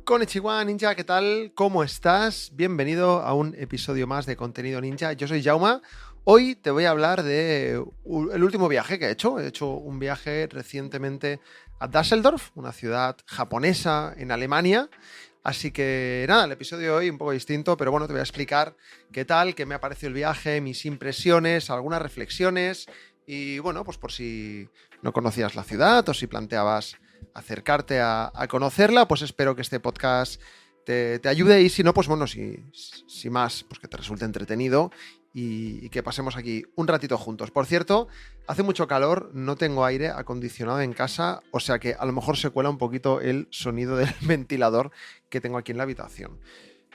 Konnichiwa Ninja, ¿qué tal? ¿Cómo estás? Bienvenido a un episodio más de Contenido Ninja. Yo soy Jauma. Hoy te voy a hablar de el último viaje que he hecho. He hecho un viaje recientemente a Düsseldorf, una ciudad japonesa en Alemania. Así que nada, el episodio de hoy un poco distinto, pero bueno, te voy a explicar qué tal, qué me ha parecido el viaje, mis impresiones, algunas reflexiones y bueno, pues por si no conocías la ciudad o si planteabas acercarte a conocerla, pues espero que este podcast te ayude y si no, pues bueno, si más, pues que te resulte entretenido y que pasemos aquí un ratito juntos. Por cierto, hace mucho calor, no tengo aire acondicionado en casa, o sea que a lo mejor se cuela un poquito el sonido del ventilador que tengo aquí en la habitación.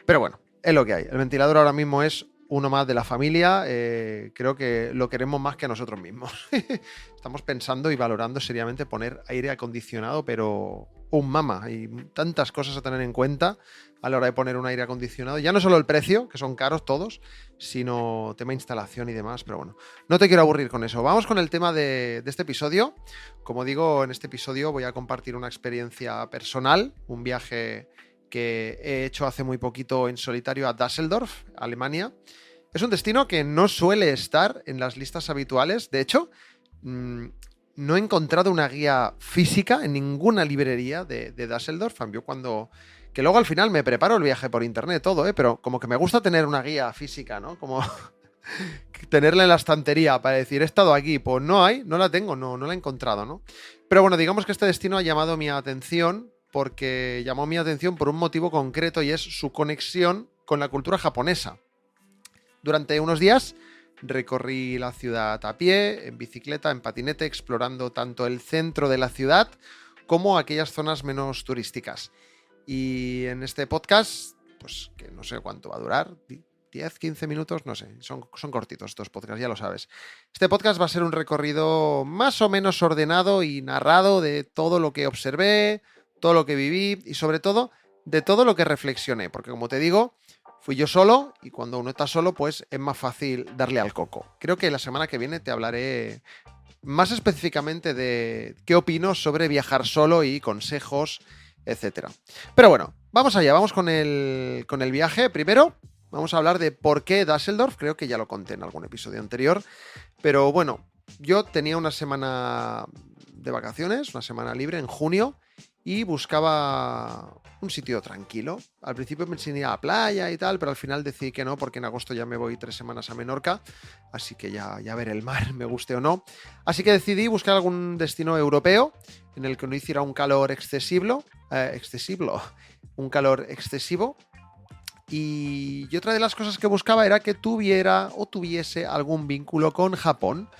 Pero bueno, es lo que hay. El ventilador ahora mismo es uno más de la familia, creo que lo queremos más que nosotros mismos. Estamos pensando y valorando seriamente poner aire acondicionado, pero mama, hay tantas cosas a tener en cuenta a la hora de poner un aire acondicionado. Ya no solo el precio, que son caros todos, sino tema instalación y demás, pero bueno, no te quiero aburrir con eso. Vamos con el tema de este episodio. Como digo, en este episodio voy a compartir una experiencia personal, un viaje que he hecho hace muy poquito en solitario a Düsseldorf, Alemania. Es un destino que no suele estar en las listas habituales. De hecho, no he encontrado una guía física en ninguna librería de Düsseldorf. Que luego al final me preparo el viaje por internet, todo, pero como que me gusta tener una guía física, ¿no? Como tenerla en la estantería para decir, he estado aquí. Pues no la tengo, no la he encontrado, ¿no? Pero bueno, digamos que este destino ha llamado mi atención porque llamó mi atención por un motivo concreto y es su conexión con la cultura japonesa. Durante unos días recorrí la ciudad a pie, en bicicleta, en patinete, explorando tanto el centro de la ciudad como aquellas zonas menos turísticas. Y en este podcast, pues que no sé cuánto va a durar, 10, 15 minutos, no sé, son cortitos estos podcasts, ya lo sabes. Este podcast va a ser un recorrido más o menos ordenado y narrado de todo lo que observé, todo lo que viví y sobre todo de todo lo que reflexioné, porque como te digo, fui yo solo y cuando uno está solo pues es más fácil darle al coco. Creo que la semana que viene te hablaré más específicamente de qué opino sobre viajar solo y consejos, etcétera. Pero bueno, vamos allá, vamos con el viaje. Primero vamos a hablar de por qué Düsseldorf, creo que ya lo conté en algún episodio anterior, pero bueno, yo tenía una semana de vacaciones, una semana libre en junio y buscaba un sitio tranquilo. Al principio pensé en ir a la playa y tal, pero al final decidí que no, porque en agosto ya me voy 3 semanas a Menorca, así que ya veré el mar, me guste o no. Así que decidí buscar algún destino europeo en el que no hiciera un calor excesivo. Y otra de las cosas que buscaba era que tuviera o tuviese algún vínculo con Japón.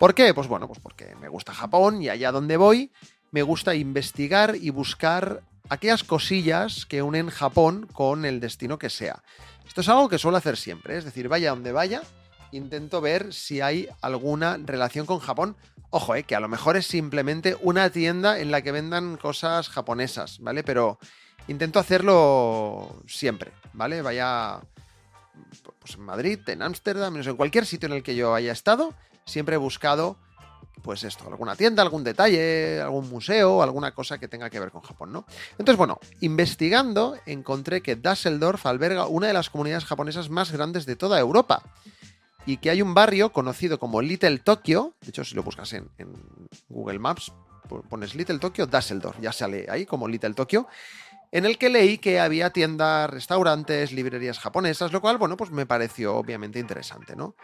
¿Por qué? Pues bueno, pues porque me gusta Japón y allá donde voy me gusta investigar y buscar aquellas cosillas que unen Japón con el destino que sea. Esto es algo que suelo hacer siempre, es decir, vaya donde vaya, intento ver si hay alguna relación con Japón. Ojo, que a lo mejor es simplemente una tienda en la que vendan cosas japonesas, ¿vale? Pero intento hacerlo siempre, ¿vale? Vaya pues en Madrid, en Ámsterdam, en cualquier sitio en el que yo haya estado, siempre he buscado pues esto, alguna tienda, algún detalle, algún museo, alguna cosa que tenga que ver con Japón, ¿no? Entonces, bueno, investigando encontré que Düsseldorf alberga una de las comunidades japonesas más grandes de toda Europa y que hay un barrio conocido como Little Tokyo. De hecho, si lo buscas en Google Maps, pones Little Tokyo, Düsseldorf, ya sale ahí como Little Tokyo, en el que leí que había tiendas, restaurantes, librerías japonesas, lo cual, bueno, pues me pareció obviamente interesante, ¿no?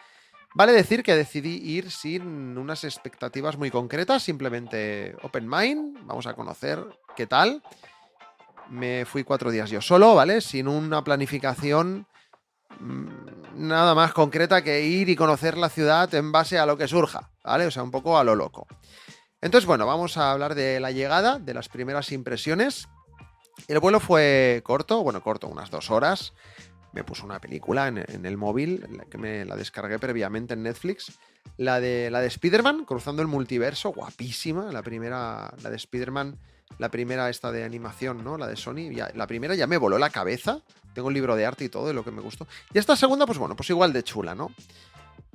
Vale decir que decidí ir sin unas expectativas muy concretas, simplemente open mind, vamos a conocer qué tal. Me fui 4 días yo solo, ¿vale? Sin una planificación nada más concreta que ir y conocer la ciudad en base a lo que surja, ¿vale? O sea, un poco a lo loco. Entonces, bueno, vamos a hablar de la llegada, de las primeras impresiones. El vuelo fue corto, unas 2 horas. Me puso una película en el móvil, que me la descargué previamente en Netflix. La de Spider-Man, cruzando el multiverso, guapísima. La de Spider-Man, la primera esta de animación, ¿no? La de Sony. La primera ya me voló la cabeza. Tengo un libro de arte y todo, de lo que me gustó. Y esta segunda, pues bueno, pues igual de chula, ¿no?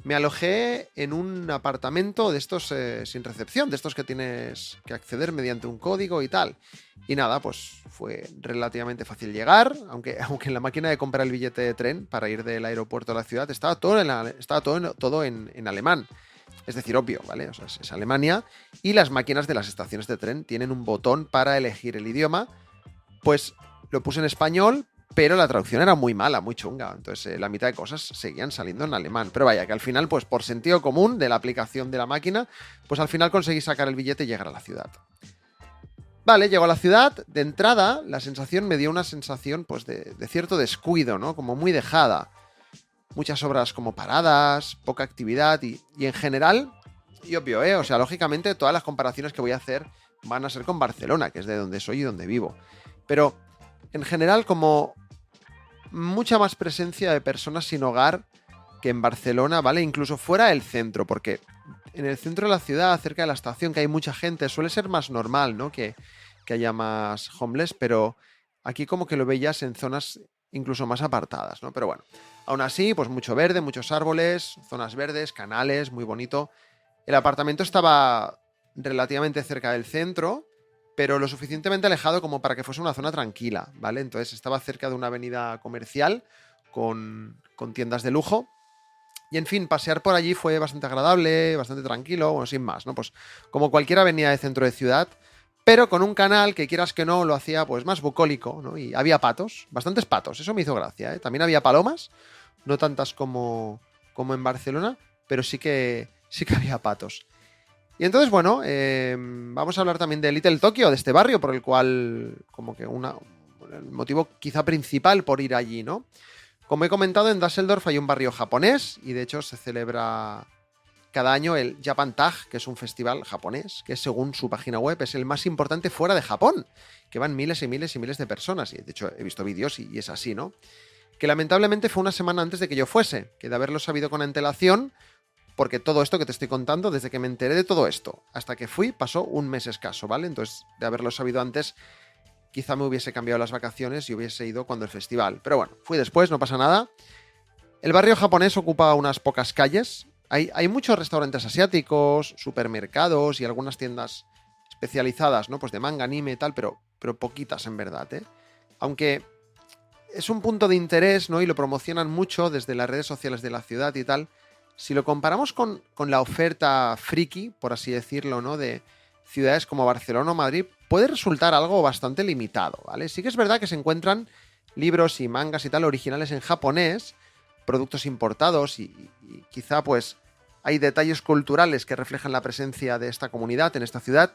Me alojé en un apartamento de estos sin recepción, de estos que tienes que acceder mediante un código y tal. Y nada, pues fue relativamente fácil llegar, aunque en la máquina de comprar el billete de tren para ir del aeropuerto a la ciudad estaba todo en alemán. Es decir, obvio, ¿vale? O sea, es Alemania y las máquinas de las estaciones de tren tienen un botón para elegir el idioma. Pues lo puse en español, pero la traducción era muy mala, muy chunga. Entonces la mitad de cosas seguían saliendo en alemán. Pero vaya, que al final, pues por sentido común de la aplicación de la máquina, pues al final conseguí sacar el billete y llegar a la ciudad. Vale, llego a la ciudad. De entrada, la sensación me dio una sensación pues de cierto descuido, ¿no? Como muy dejada. Muchas obras como paradas, poca actividad y en general, y obvio, o sea, lógicamente todas las comparaciones que voy a hacer van a ser con Barcelona, que es de donde soy y donde vivo. Pero en general, como mucha más presencia de personas sin hogar que en Barcelona, ¿vale? Incluso fuera del centro, porque en el centro de la ciudad, cerca de la estación, que hay mucha gente, suele ser más normal, ¿no? Que haya más homeless, pero aquí como que lo veías en zonas incluso más apartadas, ¿no? Pero bueno, aún así, pues mucho verde, muchos árboles, zonas verdes, canales, muy bonito. El apartamento estaba relativamente cerca del centro, pero lo suficientemente alejado como para que fuese una zona tranquila, ¿vale? Entonces estaba cerca de una avenida comercial con tiendas de lujo. Y en fin, pasear por allí fue bastante agradable, bastante tranquilo, bueno, sin más, ¿no? Pues como cualquier avenida de centro de ciudad, pero con un canal que quieras que no lo hacía pues más bucólico, ¿no? Y había patos, bastantes patos, eso me hizo gracia, ¿eh? También había palomas, no tantas como en Barcelona, pero sí que había patos. Y entonces, bueno, vamos a hablar también de Little Tokyo, de este barrio, por el cual, como que el motivo quizá principal por ir allí, ¿no? Como he comentado, en Düsseldorf hay un barrio japonés y de hecho se celebra cada año el Japan Tag, que es un festival japonés, que según su página web es el más importante fuera de Japón, que van miles y miles y miles de personas. Y de hecho he visto vídeos y es así, ¿no? Que lamentablemente fue una semana antes de que yo fuese, que de haberlo sabido con antelación, porque todo esto que te estoy contando, desde que me enteré de todo esto hasta que fui, pasó un mes escaso, ¿vale? Entonces, de haberlo sabido antes, quizá me hubiese cambiado las vacaciones y hubiese ido cuando el festival. Pero bueno, fui después, no pasa nada. El barrio japonés ocupa unas pocas calles. Hay muchos restaurantes asiáticos, supermercados y algunas tiendas especializadas, ¿no? Pues de manga, anime y tal, pero poquitas en verdad, ¿eh? Aunque es un punto de interés, ¿no? Y lo promocionan mucho desde las redes sociales de la ciudad y tal. Si lo comparamos con la oferta friki, por así decirlo, ¿no? De ciudades como Barcelona o Madrid, puede resultar algo bastante limitado, ¿vale? Sí que es verdad que se encuentran libros y mangas y tal originales en japonés, productos importados y quizá pues hay detalles culturales que reflejan la presencia de esta comunidad en esta ciudad.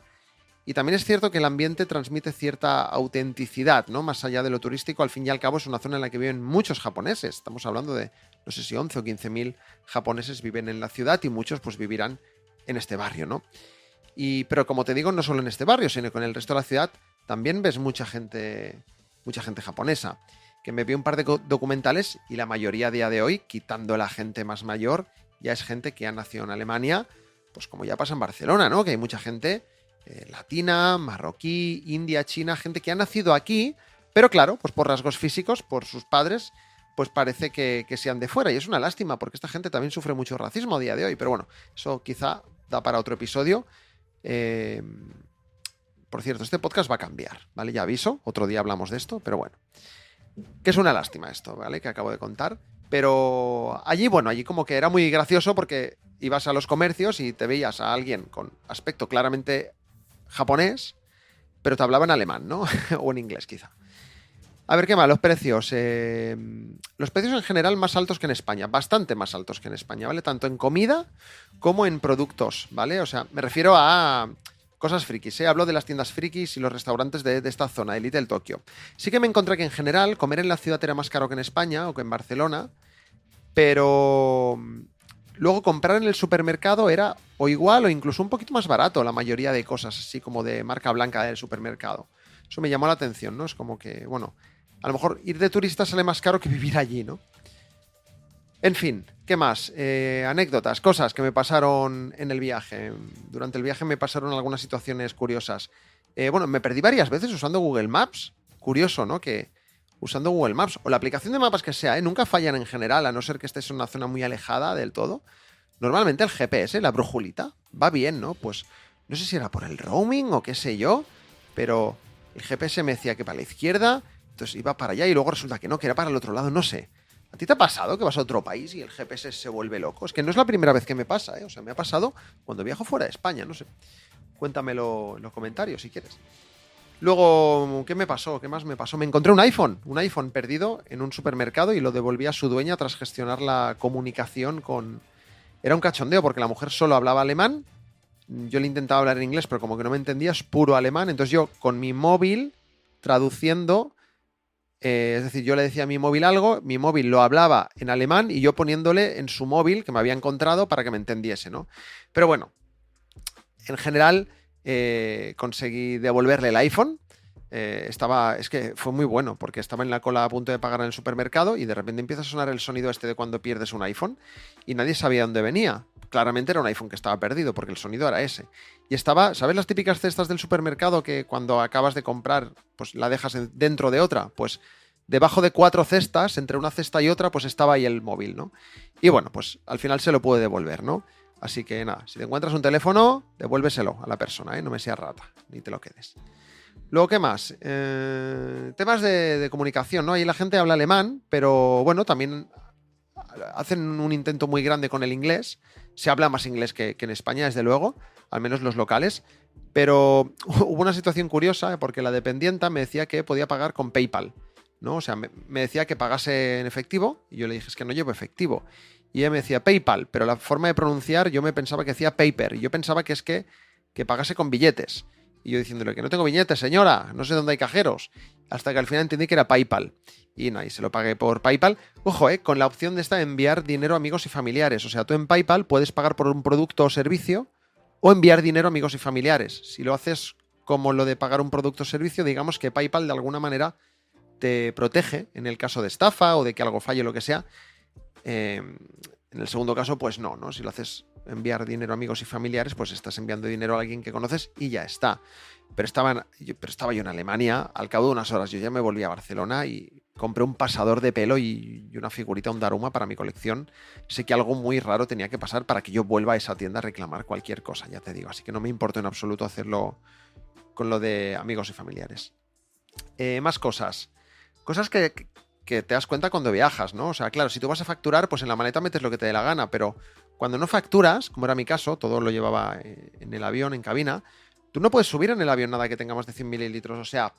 Y también es cierto que el ambiente transmite cierta autenticidad, ¿no? Más allá de lo turístico, al fin y al cabo es una zona en la que viven muchos japoneses. Estamos hablando de, no sé si 11 o 15.000 japoneses viven en la ciudad y muchos pues vivirán en este barrio, ¿no? Pero como te digo, no solo en este barrio, sino que en el resto de la ciudad también ves mucha gente japonesa. Que me vi un par de documentales y la mayoría a día de hoy, quitando la gente más mayor, ya es gente que ha nacido en Alemania, pues como ya pasa en Barcelona, ¿no? Que hay mucha gente latina, marroquí, india, china, gente que ha nacido aquí, pero claro, pues por rasgos físicos, por sus padres, pues parece que sean de fuera. Y es una lástima, porque esta gente también sufre mucho racismo a día de hoy. Pero bueno, eso quizá da para otro episodio. Por cierto, este podcast va a cambiar, ¿vale? Ya aviso, otro día hablamos de esto, pero bueno. Que es una lástima esto, ¿vale? Que acabo de contar. Pero allí, bueno, allí como que era muy gracioso porque ibas a los comercios y te veías a alguien con aspecto claramente japonés, pero te hablaba en alemán, ¿no? O en inglés, quizá. A ver, ¿qué más? Los precios. Los precios en general más altos que en España. Bastante más altos que en España, ¿vale? Tanto en comida como en productos, ¿vale? O sea, me refiero a cosas frikis, ¿eh? Hablo de las tiendas frikis y los restaurantes de esta zona, de Little Tokyo. Sí que me encontré que en general comer en la ciudad era más caro que en España o que en Barcelona, pero luego comprar en el supermercado era o igual o incluso un poquito más barato la mayoría de cosas, así como de marca blanca del supermercado. Eso me llamó la atención, ¿no? Es como que, bueno, a lo mejor ir de turista sale más caro que vivir allí, ¿no? En fin, ¿qué más? Anécdotas, cosas que me pasaron en el viaje. Durante el viaje me pasaron algunas situaciones curiosas. Bueno, me perdí varias veces usando Google Maps. Curioso, ¿no? Que usando Google Maps o la aplicación de mapas que sea, nunca fallan en general, a no ser que estés en una zona muy alejada del todo. normalmente el GPS, la brújulita, va bien, ¿no? Pues no sé si era por el roaming o qué sé yo, pero el GPS me decía que para la izquierda, entonces iba para allá y luego resulta que no, que era para el otro lado, no sé. ¿A ti te ha pasado que vas a otro país y el GPS se vuelve loco? Es que no es la primera vez que me pasa, ¿eh? O sea, me ha pasado cuando viajo fuera de España, no sé. Cuéntamelo en los comentarios si quieres. Luego, ¿qué me pasó? ¿Qué más me pasó? Me encontré un iPhone perdido en un supermercado y lo devolví a su dueña tras gestionar la comunicación con... Era un cachondeo porque la mujer solo hablaba alemán, yo le intentaba hablar en inglés, pero como que no me entendía, es puro alemán, entonces yo con mi móvil traduciendo, es decir, yo le decía a mi móvil algo, mi móvil lo hablaba en alemán y yo poniéndole en su móvil que me había encontrado para que me entendiese, ¿no? Pero bueno, en general conseguí devolverle el iPhone. Es que fue muy bueno porque estaba en la cola a punto de pagar en el supermercado y de repente empieza a sonar el sonido este de cuando pierdes un iPhone y nadie sabía dónde venía. Claramente era un iPhone que estaba perdido porque el sonido era ese. Y estaba, ¿sabes las típicas cestas del supermercado que cuando acabas de comprar pues la dejas dentro de otra? Pues debajo de 4 cestas, entre una cesta y otra, pues estaba ahí el móvil, ¿no? Y bueno, pues al final se lo puede devolver, ¿no? Así que nada, si te encuentras un teléfono, devuélveselo a la persona, ¿eh? No me seas rata, ni te lo quedes. Luego, ¿qué más? Temas de comunicación, ¿no? Ahí la gente habla alemán, pero bueno, también hacen un intento muy grande con el inglés. Se habla más inglés que en España, desde luego, al menos los locales. Pero hubo una situación curiosa, porque la dependienta me decía que podía pagar con PayPal, ¿no? O sea, me decía que pagase en efectivo, y yo le dije, es que no llevo efectivo. Y ella me decía PayPal, pero la forma de pronunciar yo me pensaba que decía paper, y yo pensaba que es que pagase con billetes. Y yo diciéndole que no tengo billetes, señora, no sé dónde hay cajeros. Hasta que al final entendí que era PayPal. Y nada, y se lo pagué por PayPal. Ojo, con la opción de esta de enviar dinero a amigos y familiares. O sea, tú en PayPal puedes pagar por un producto o servicio o enviar dinero a amigos y familiares. Si lo haces como lo de pagar un producto o servicio, digamos que PayPal de alguna manera te protege en el caso de estafa o de que algo falle o lo que sea. En el segundo caso, pues no, ¿no? Si lo haces enviar dinero a amigos y familiares, pues estás enviando dinero a alguien que conoces y ya está. Pero estaba yo en Alemania, al cabo de unas horas yo ya me volví a Barcelona y compré un pasador de pelo y una figurita, un Daruma para mi colección. Sé que algo muy raro tenía que pasar para que yo vuelva a esa tienda a reclamar cualquier cosa, ya te digo. Así que no me importa en absoluto hacerlo con lo de amigos y familiares. Más cosas. Cosas que te das cuenta cuando viajas, ¿no? O sea, claro, si tú vas a facturar, pues en la maleta metes lo que te dé la gana, pero cuando no facturas, como era mi caso, todo lo llevaba en el avión, en cabina, tú no puedes subir en el avión nada que tenga más de 100 mililitros, o sea,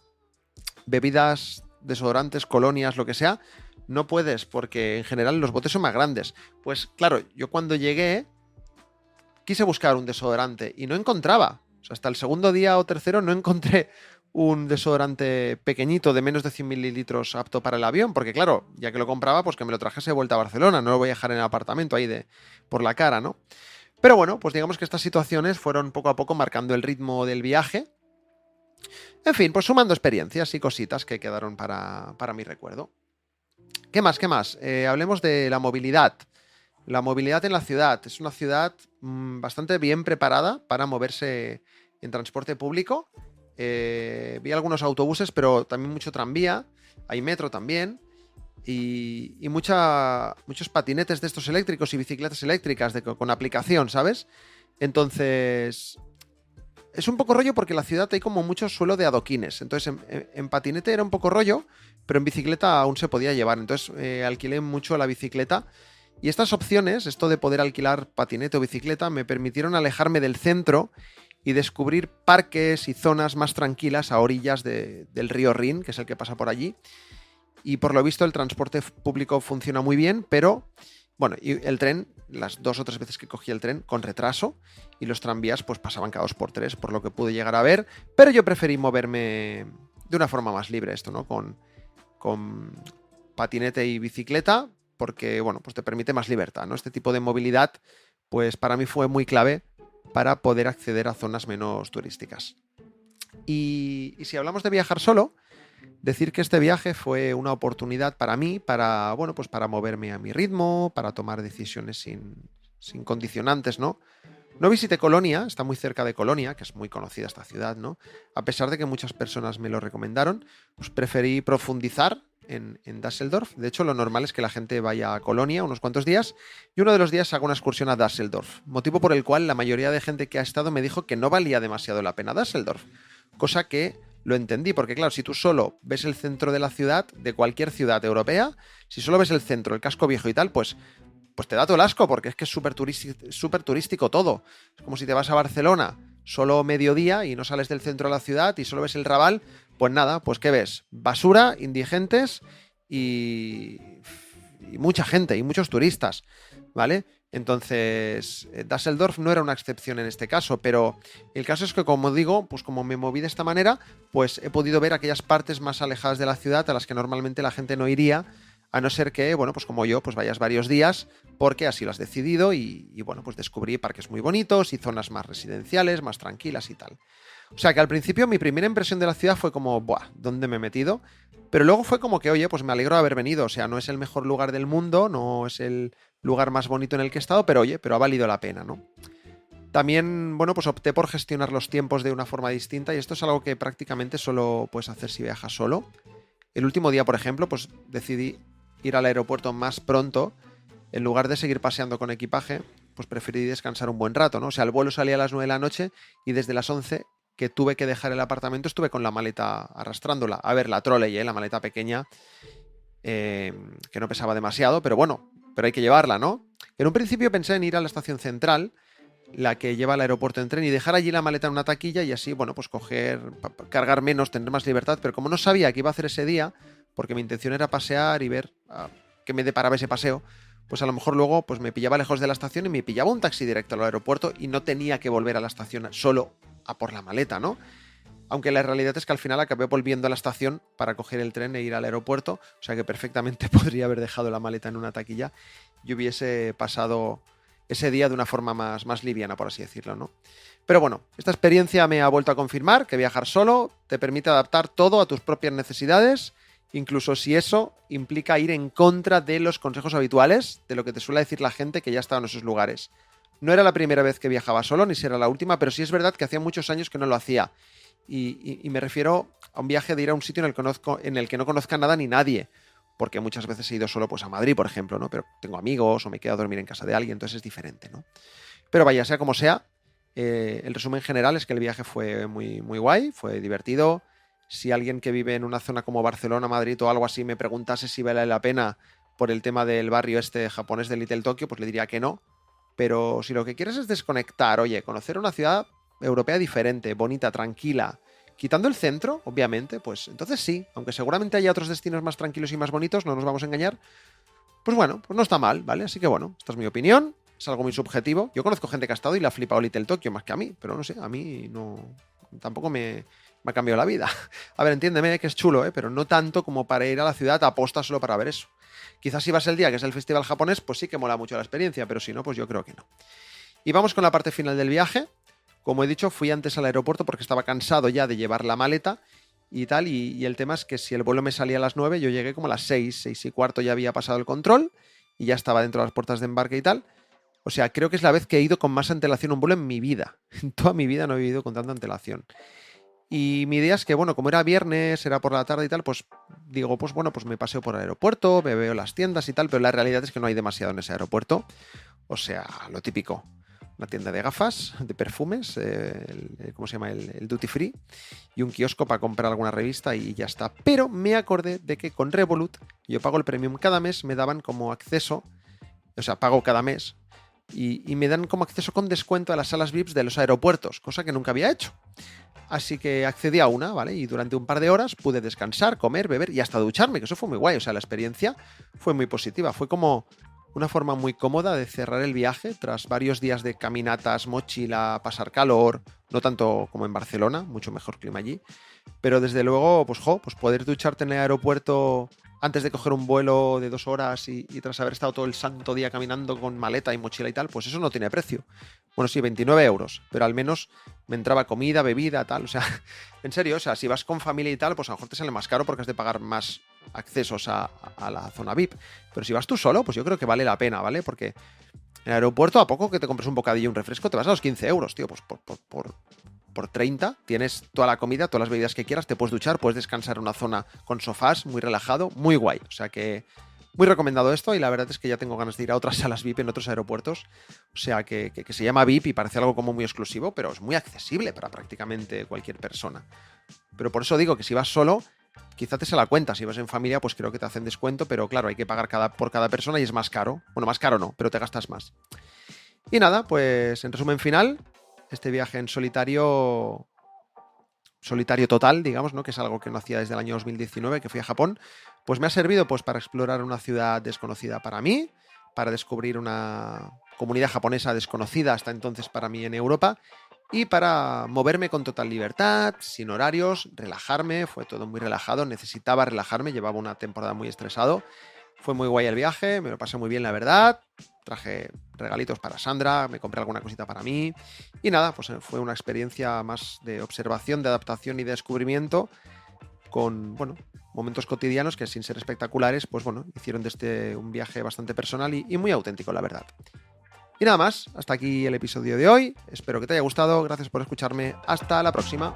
bebidas, desodorantes, colonias, lo que sea, no puedes porque en general los botes son más grandes. Pues claro, yo cuando llegué quise buscar un desodorante y no encontraba. O sea, hasta el segundo día o tercero no encontré un desodorante pequeñito de menos de 100 mililitros apto para el avión, porque claro, ya que lo compraba, pues que me lo trajese de vuelta a Barcelona, no lo voy a dejar en el apartamento ahí por la cara, ¿no? Pero bueno, pues digamos que estas situaciones fueron poco a poco marcando el ritmo del viaje. En fin, pues sumando experiencias y cositas que quedaron para mi recuerdo. ¿Qué más? ¿Qué más? Hablemos de la movilidad. La movilidad en la ciudad. Es una ciudad bastante bien preparada para moverse en transporte público. Vi algunos autobuses, pero también mucho tranvía. Hay metro también. Y muchos patinetes de estos eléctricos y bicicletas eléctricas con aplicación, ¿sabes? Entonces, es un poco rollo porque en la ciudad hay como mucho suelo de adoquines. Entonces, en patinete era un poco rollo, pero en bicicleta aún se podía llevar. Entonces, alquilé mucho la bicicleta. Y estas opciones, esto de poder alquilar patinete o bicicleta, me permitieron alejarme del centro y descubrir parques y zonas más tranquilas a orillas del río Rin, que es el que pasa por allí. Y por lo visto el transporte público funciona muy bien, pero bueno, y el tren, las 2 o 3 veces que cogí el tren, con retraso, y los tranvías pues pasaban cada 2 por 3, por lo que pude llegar a ver, pero yo preferí moverme de una forma más libre esto, ¿no? Con patinete y bicicleta, porque bueno, pues te permite más libertad, ¿no? Este tipo de movilidad, pues para mí fue muy clave para poder acceder a zonas menos turísticas. Y si hablamos de viajar solo, decir que este viaje fue una oportunidad para mí, bueno, pues para moverme a mi ritmo, para tomar decisiones sin condicionantes, ¿no? No visité Colonia, está muy cerca de Colonia, que es muy conocida esta ciudad, ¿no? A pesar de que muchas personas me lo recomendaron, pues preferí profundizar en Düsseldorf. De hecho, lo normal es que la gente vaya a Colonia unos cuantos días y uno de los días haga una excursión a Düsseldorf. Motivo por el cual la mayoría de gente que ha estado me dijo que no valía demasiado la pena Düsseldorf. Cosa que lo entendí, porque claro, si tú solo ves el centro de la ciudad, de cualquier ciudad europea, si solo ves el centro, el casco viejo y tal, pues te da todo el asco, porque es que es súper turístico todo. Es como si te vas a Barcelona solo mediodía y no sales del centro de la ciudad y solo ves el Raval, pues nada, pues ¿qué ves? Basura, indigentes y mucha gente y muchos turistas, ¿vale? Entonces, Düsseldorf no era una excepción en este caso, pero el caso es que, como digo, pues como me moví de esta manera, pues he podido ver aquellas partes más alejadas de la ciudad a las que normalmente la gente no iría, a no ser que, bueno, pues como yo, pues vayas varios días, porque así lo has decidido y bueno, pues descubrí parques muy bonitos y zonas más residenciales, más tranquilas y tal. O sea que al principio mi primera impresión de la ciudad fue como, ¡buah! ¿Dónde me he metido? Pero luego fue como que, oye, pues me alegro de haber venido. O sea, no es el mejor lugar del mundo, no es el lugar más bonito en el que he estado, pero oye, pero ha valido la pena, ¿no? También, bueno, pues opté por gestionar los tiempos de una forma distinta y esto es algo que prácticamente solo puedes hacer si viajas solo. El último día, por ejemplo, pues decidí ir al aeropuerto más pronto. En lugar de seguir paseando con equipaje, pues preferí descansar un buen rato, ¿no? O sea, el vuelo salía a las 9 de la noche y desde las 11 que tuve que dejar el apartamento estuve con la maleta arrastrándola. A ver, la trolley, la maleta pequeña, que no pesaba demasiado, pero bueno, pero hay que llevarla, ¿no? En un principio pensé en ir a la estación central, la que lleva al aeropuerto en tren, y dejar allí la maleta en una taquilla y así, bueno, pues cargar menos, tener más libertad, pero como no sabía qué iba a hacer ese día, porque mi intención era pasear y ver qué me deparaba ese paseo, pues a lo mejor luego pues me pillaba lejos de la estación y me pillaba un taxi directo al aeropuerto y no tenía que volver a la estación solo a por la maleta, ¿no? Aunque la realidad es que al final acabé volviendo a la estación para coger el tren e ir al aeropuerto, o sea que perfectamente podría haber dejado la maleta en una taquilla y hubiese pasado ese día de una forma más liviana, por así decirlo, ¿no? Pero bueno, esta experiencia me ha vuelto a confirmar que viajar solo te permite adaptar todo a tus propias necesidades, incluso si eso implica ir en contra de los consejos habituales, de lo que te suele decir la gente que ya ha estado en esos lugares. No era la primera vez que viajaba solo, ni será la última, pero sí es verdad que hacía muchos años que no lo hacía. Y me refiero a un viaje de ir a un sitio en el que no conozca nada ni nadie, porque muchas veces he ido solo pues a Madrid, por ejemplo, ¿no? Pero tengo amigos o me quedo a dormir en casa de alguien, entonces es diferente, ¿no? Pero vaya, sea como sea, el resumen general es que el viaje fue muy, muy guay, fue divertido. Si alguien que vive en una zona como Barcelona, Madrid o algo así me preguntase si vale la pena por el tema del barrio este japonés de Little Tokyo, pues le diría que no. Pero si lo que quieres es desconectar, oye, conocer una ciudad europea diferente, bonita, tranquila, quitando el centro, obviamente, pues entonces sí, aunque seguramente haya otros destinos más tranquilos y más bonitos, no nos vamos a engañar, pues bueno, pues no está mal, ¿vale? Así que bueno, esta es mi opinión, es algo muy subjetivo. Yo conozco gente que ha estado y le ha flipado Little Tokyo más que a mí, pero no sé, a mí no, tampoco me ha cambiado la vida. A ver, entiéndeme que es chulo, pero no tanto como para ir a la ciudad a posta solo para ver eso. Quizás si vas el día que es el festival japonés, pues sí que mola mucho la experiencia, pero si no, pues yo creo que no. Y vamos con la parte final del viaje. Como he dicho, fui antes al aeropuerto porque estaba cansado ya de llevar la maleta y tal, y el tema es que si el vuelo me salía a las 9, yo llegué como a las 6:15 ya había pasado el control y ya estaba dentro de las puertas de embarque y tal. O sea, creo que es la vez que he ido con más antelación a un vuelo en mi vida. En toda mi vida no he ido con tanta antelación. Y mi idea es que, bueno, como era viernes, era por la tarde y tal, pues digo, pues bueno, pues me paseo por el aeropuerto, me veo las tiendas y tal, pero la realidad es que no hay demasiado en ese aeropuerto. O sea, lo típico. Una tienda de gafas, de perfumes, ¿cómo se llama? El duty free, y un kiosco para comprar alguna revista y ya está. Pero me acordé de que con Revolut, yo pago el premium cada mes, me daban como acceso, o sea, pago cada mes, y me dan como acceso con descuento a las salas VIPs de los aeropuertos, cosa que nunca había hecho. Así que accedí a una, ¿vale? Y durante un par de horas pude descansar, comer, beber y hasta ducharme, que eso fue muy guay. O sea, la experiencia fue muy positiva. Fue como una forma muy cómoda de cerrar el viaje tras varios días de caminatas, mochila, pasar calor, no tanto como en Barcelona, mucho mejor clima allí. Pero desde luego, pues poder ducharte en el aeropuerto antes de coger un vuelo de 2 horas y tras haber estado todo el santo día caminando con maleta y mochila y tal, pues eso no tiene precio. Bueno, sí, 29 euros, pero al menos me entraba comida, bebida, tal, o sea, en serio, o sea, si vas con familia y tal, pues a lo mejor te sale más caro porque has de pagar más accesos a la zona VIP, pero si vas tú solo, pues yo creo que vale la pena, ¿vale? Porque en el aeropuerto, a poco que te compres un bocadillo y un refresco, te vas a los 15 euros, tío, pues por 30, tienes toda la comida, todas las bebidas que quieras, te puedes duchar, puedes descansar en una zona con sofás, muy relajado, muy guay. O sea que muy recomendado esto y la verdad es que ya tengo ganas de ir a otras salas VIP en otros aeropuertos. O sea que se llama VIP y parece algo como muy exclusivo, pero es muy accesible para prácticamente cualquier persona. Pero por eso digo que si vas solo, quizá te se la cuenta. Si vas en familia, pues creo que te hacen descuento, pero claro, hay que pagar por cada persona y es más caro. Bueno, más caro no, pero te gastas más. Y nada, pues en resumen final, este viaje en solitario total, digamos, ¿no? Que es algo que no hacía desde el año 2019, que fui a Japón, pues me ha servido pues para explorar una ciudad desconocida para mí, para descubrir una comunidad japonesa desconocida hasta entonces para mí en Europa y para moverme con total libertad, sin horarios, relajarme, fue todo muy relajado, necesitaba relajarme, llevaba una temporada muy estresado. Fue muy guay el viaje, me lo pasé muy bien, la verdad. Traje regalitos para Sandra, me compré alguna cosita para mí. Y nada, pues fue una experiencia más de observación, de adaptación y de descubrimiento con, bueno, momentos cotidianos que sin ser espectaculares, pues bueno, hicieron de este un viaje bastante personal y muy auténtico, la verdad. Y nada más, hasta aquí el episodio de hoy. Espero que te haya gustado, gracias por escucharme. Hasta la próxima.